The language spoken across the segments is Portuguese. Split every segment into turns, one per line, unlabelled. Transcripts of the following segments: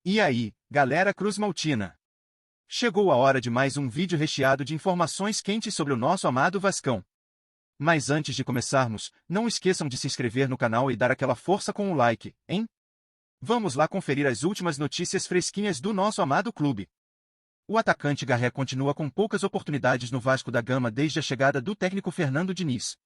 E aí, galera Cruz Maltina? Chegou a hora de mais um vídeo recheado de informações quentes sobre o nosso amado Vascão. Mas antes de começarmos, não esqueçam de se inscrever no canal e dar aquela força com o like, hein? Vamos lá conferir as últimas notícias fresquinhas do nosso amado clube. O atacante Garré continua com poucas oportunidades no Vasco da Gama desde a chegada do técnico Fernando Diniz.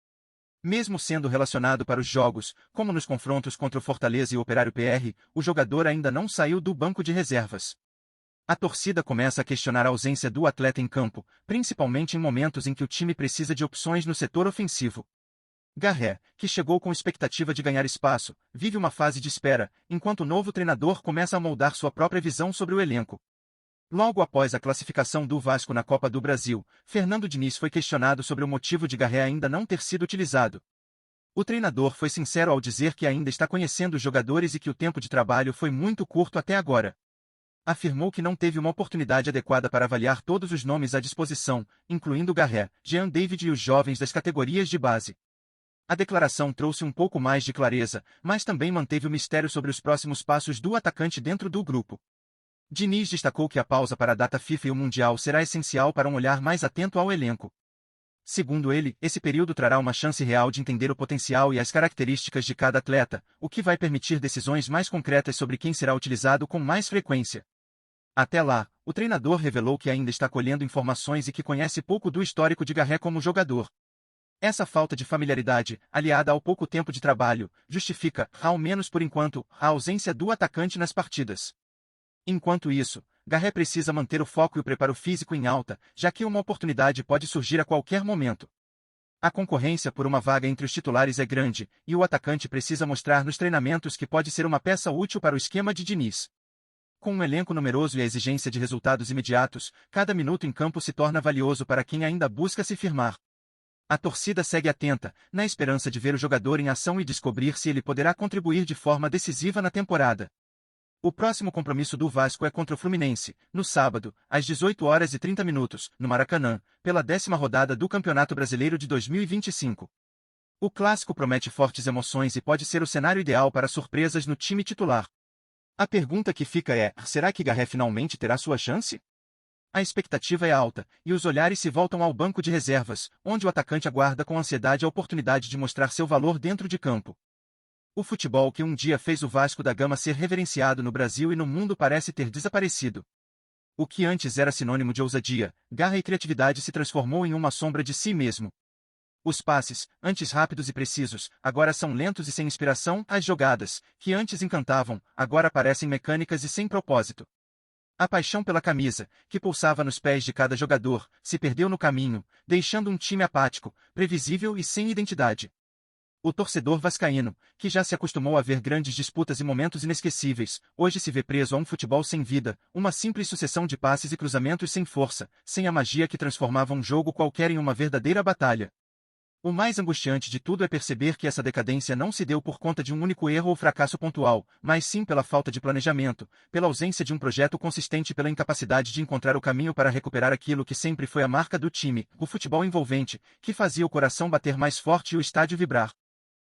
Mesmo sendo relacionado para os jogos, como nos confrontos contra o Fortaleza e o Operário PR, o jogador ainda não saiu do banco de reservas. A torcida começa a questionar a ausência do atleta em campo, principalmente em momentos em que o time precisa de opções no setor ofensivo. Garré, que chegou com expectativa de ganhar espaço, vive uma fase de espera, enquanto o novo treinador começa a moldar sua própria visão sobre o elenco. Logo após a classificação do Vasco na Copa do Brasil, Fernando Diniz foi questionado sobre o motivo de Garré ainda não ter sido utilizado. O treinador foi sincero ao dizer que ainda está conhecendo os jogadores e que o tempo de trabalho foi muito curto até agora. Afirmou que não teve uma oportunidade adequada para avaliar todos os nomes à disposição, incluindo Garré, Jean David e os jovens das categorias de base. A declaração trouxe um pouco mais de clareza, mas também manteve o mistério sobre os próximos passos do atacante dentro do grupo. Diniz destacou que a pausa para a data FIFA e o Mundial será essencial para um olhar mais atento ao elenco. Segundo ele, esse período trará uma chance real de entender o potencial e as características de cada atleta, o que vai permitir decisões mais concretas sobre quem será utilizado com mais frequência. Até lá, o treinador revelou que ainda está colhendo informações e que conhece pouco do histórico de Garré como jogador. Essa falta de familiaridade, aliada ao pouco tempo de trabalho, justifica, ao menos por enquanto, a ausência do atacante nas partidas. Enquanto isso, Garré precisa manter o foco e o preparo físico em alta, já que uma oportunidade pode surgir a qualquer momento. A concorrência por uma vaga entre os titulares é grande, e o atacante precisa mostrar nos treinamentos que pode ser uma peça útil para o esquema de Diniz. Com um elenco numeroso e a exigência de resultados imediatos, cada minuto em campo se torna valioso para quem ainda busca se firmar. A torcida segue atenta, na esperança de ver o jogador em ação e descobrir se ele poderá contribuir de forma decisiva na temporada. O próximo compromisso do Vasco é contra o Fluminense, no sábado, às 18h30, no Maracanã, pela 10ª rodada do Campeonato Brasileiro de 2025. O clássico promete fortes emoções e pode ser o cenário ideal para surpresas no time titular. A pergunta que fica é, será que Garré finalmente terá sua chance? A expectativa é alta, e os olhares se voltam ao banco de reservas, onde o atacante aguarda com ansiedade a oportunidade de mostrar seu valor dentro de campo. O futebol que um dia fez o Vasco da Gama ser reverenciado no Brasil e no mundo parece ter desaparecido. O que antes era sinônimo de ousadia, garra e criatividade se transformou em uma sombra de si mesmo. Os passes, antes rápidos e precisos, agora são lentos e sem inspiração, as jogadas, que antes encantavam, agora parecem mecânicas e sem propósito. A paixão pela camisa, que pulsava nos pés de cada jogador, se perdeu no caminho, deixando um time apático, previsível e sem identidade. O torcedor vascaíno, que já se acostumou a ver grandes disputas e momentos inesquecíveis, hoje se vê preso a um futebol sem vida, uma simples sucessão de passes e cruzamentos sem força, sem a magia que transformava um jogo qualquer em uma verdadeira batalha. O mais angustiante de tudo é perceber que essa decadência não se deu por conta de um único erro ou fracasso pontual, mas sim pela falta de planejamento, pela ausência de um projeto consistente e pela incapacidade de encontrar o caminho para recuperar aquilo que sempre foi a marca do time, o futebol envolvente, que fazia o coração bater mais forte e o estádio vibrar.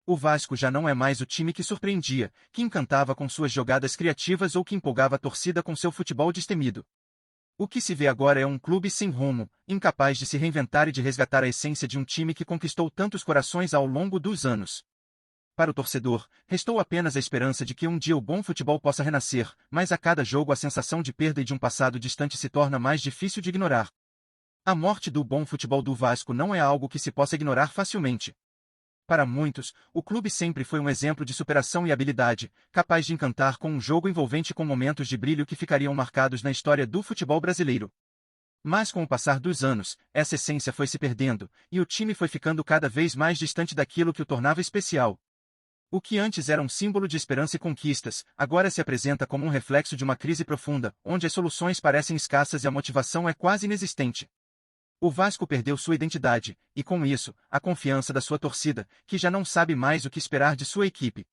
O Vasco já não é mais o time que surpreendia, que encantava com suas jogadas criativas ou que empolgava a torcida com seu futebol destemido. O que se vê agora é um clube sem rumo, incapaz de se reinventar e de resgatar a essência de um time que conquistou tantos corações ao longo dos anos. Para o torcedor, restou apenas a esperança de que um dia o bom futebol possa renascer, mas a cada jogo a sensação de perda e de um passado distante se torna mais difícil de ignorar. A morte do bom futebol do Vasco não é algo que se possa ignorar facilmente. Para muitos, o clube sempre foi um exemplo de superação e habilidade, capaz de encantar com um jogo envolvente com momentos de brilho que ficariam marcados na história do futebol brasileiro. Mas com o passar dos anos, essa essência foi se perdendo, e o time foi ficando cada vez mais distante daquilo que o tornava especial. O que antes era um símbolo de esperança e conquistas, agora se apresenta como um reflexo de uma crise profunda, onde as soluções parecem escassas e a motivação é quase inexistente. O Vasco perdeu sua identidade, e com isso, a confiança da sua torcida, que já não sabe mais o que esperar de sua equipe.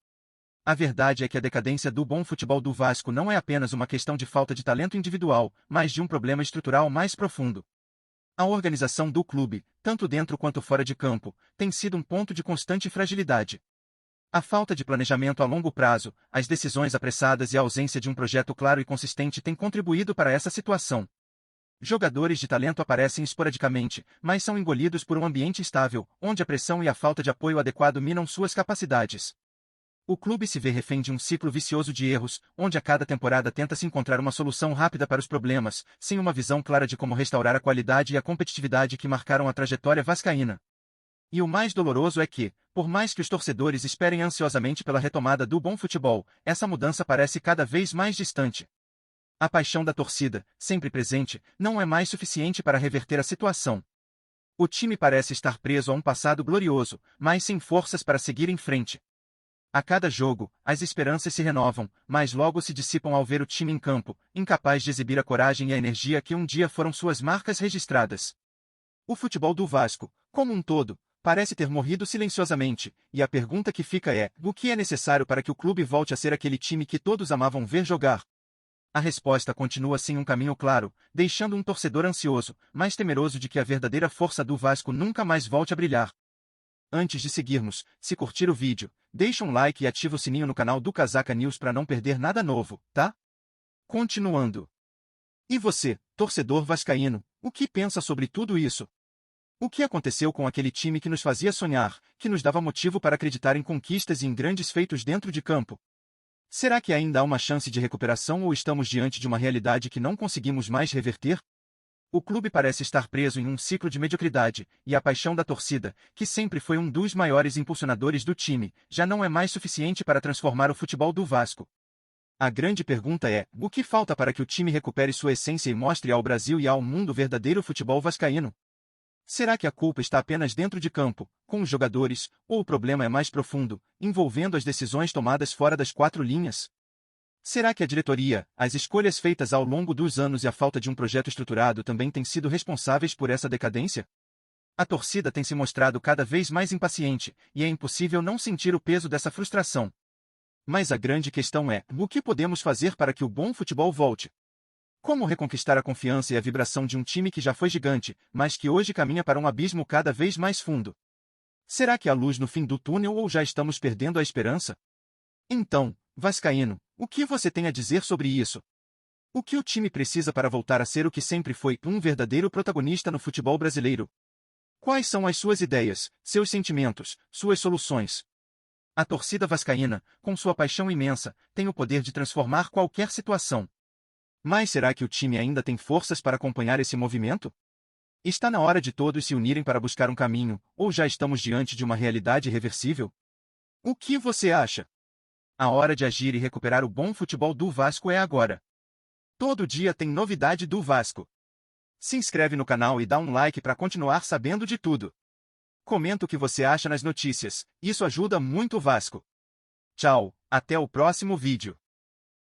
A verdade é que a decadência do bom futebol do Vasco não é apenas uma questão de falta de talento individual, mas de um problema estrutural mais profundo. A organização do clube, tanto dentro quanto fora de campo, tem sido um ponto de constante fragilidade. A falta de planejamento a longo prazo, as decisões apressadas e a ausência de um projeto claro e consistente têm contribuído para essa situação. Jogadores de talento aparecem esporadicamente, mas são engolidos por um ambiente instável, onde a pressão e a falta de apoio adequado minam suas capacidades. O clube se vê refém de um ciclo vicioso de erros, onde a cada temporada tenta-se encontrar uma solução rápida para os problemas, sem uma visão clara de como restaurar a qualidade e a competitividade que marcaram a trajetória vascaína. E o mais doloroso é que, por mais que os torcedores esperem ansiosamente pela retomada do bom futebol, essa mudança parece cada vez mais distante. A paixão da torcida, sempre presente, não é mais suficiente para reverter a situação. O time parece estar preso a um passado glorioso, mas sem forças para seguir em frente. A cada jogo, as esperanças se renovam, mas logo se dissipam ao ver o time em campo, incapaz de exibir a coragem e a energia que um dia foram suas marcas registradas. O futebol do Vasco, como um todo, parece ter morrido silenciosamente, e a pergunta que fica é: o que é necessário para que o clube volte a ser aquele time que todos amavam ver jogar? A resposta continua sem um caminho claro, deixando um torcedor ansioso, mas temeroso de que a verdadeira força do Vasco nunca mais volte a brilhar. Antes de seguirmos, se curtir o vídeo, deixa um like e ativa o sininho no canal do Casaca News para não perder nada novo, tá? Continuando. E você, torcedor vascaíno, o que pensa sobre tudo isso? O que aconteceu com aquele time que nos fazia sonhar, que nos dava motivo para acreditar em conquistas e em grandes feitos dentro de campo? Será que ainda há uma chance de recuperação ou estamos diante de uma realidade que não conseguimos mais reverter? O clube parece estar preso em um ciclo de mediocridade, e a paixão da torcida, que sempre foi um dos maiores impulsionadores do time, já não é mais suficiente para transformar o futebol do Vasco. A grande pergunta é: o que falta para que o time recupere sua essência e mostre ao Brasil e ao mundo o verdadeiro futebol vascaíno? Será que a culpa está apenas dentro de campo, com os jogadores, ou o problema é mais profundo, envolvendo as decisões tomadas fora das quatro linhas? Será que a diretoria, as escolhas feitas ao longo dos anos e a falta de um projeto estruturado também têm sido responsáveis por essa decadência? A torcida tem se mostrado cada vez mais impaciente, e é impossível não sentir o peso dessa frustração. Mas a grande questão é: o que podemos fazer para que o bom futebol volte? Como reconquistar a confiança e a vibração de um time que já foi gigante, mas que hoje caminha para um abismo cada vez mais fundo? Será que há luz no fim do túnel ou já estamos perdendo a esperança? Então, vascaíno, o que você tem a dizer sobre isso? O que o time precisa para voltar a ser o que sempre foi, um verdadeiro protagonista no futebol brasileiro? Quais são as suas ideias, seus sentimentos, suas soluções? A torcida vascaína, com sua paixão imensa, tem o poder de transformar qualquer situação. Mas será que o time ainda tem forças para acompanhar esse movimento? Está na hora de todos se unirem para buscar um caminho, ou já estamos diante de uma realidade irreversível? O que você acha? A hora de agir e recuperar o bom futebol do Vasco é agora. Todo dia tem novidade do Vasco. Se inscreve no canal e dá um like para continuar sabendo de tudo. Comenta o que você acha nas notícias, isso ajuda muito o Vasco. Tchau, até o próximo vídeo.